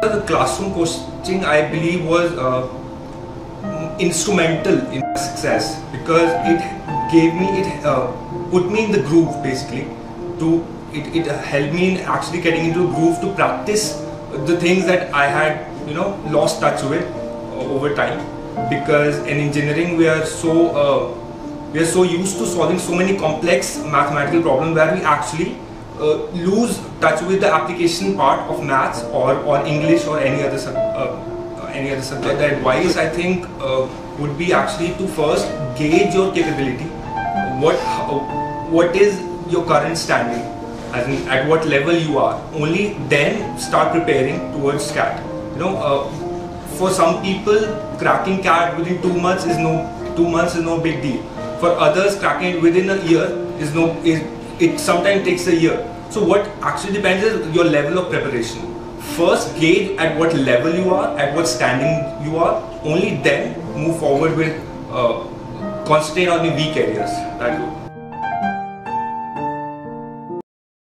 The classroom coaching, I believe, was instrumental in my success because it put me in the groove basically. It helped me in actually getting into a groove to practice the things that I had lost touch with over time. Because in engineering we are so used to solving so many complex mathematical problems where we actually lose touch with the application part of maths or English or any other subject. The advice I think would be actually to first gauge your capability. What is your current standing, as in at what level you are. Only then start preparing towards CAT. For some people, cracking CAT within 2 months is no big deal. For others, cracking it within a year it sometimes takes a year. So what actually depends is your level of preparation. First gauge at what level you are, at what standing you are. Only then move forward with concentrate on the weak areas.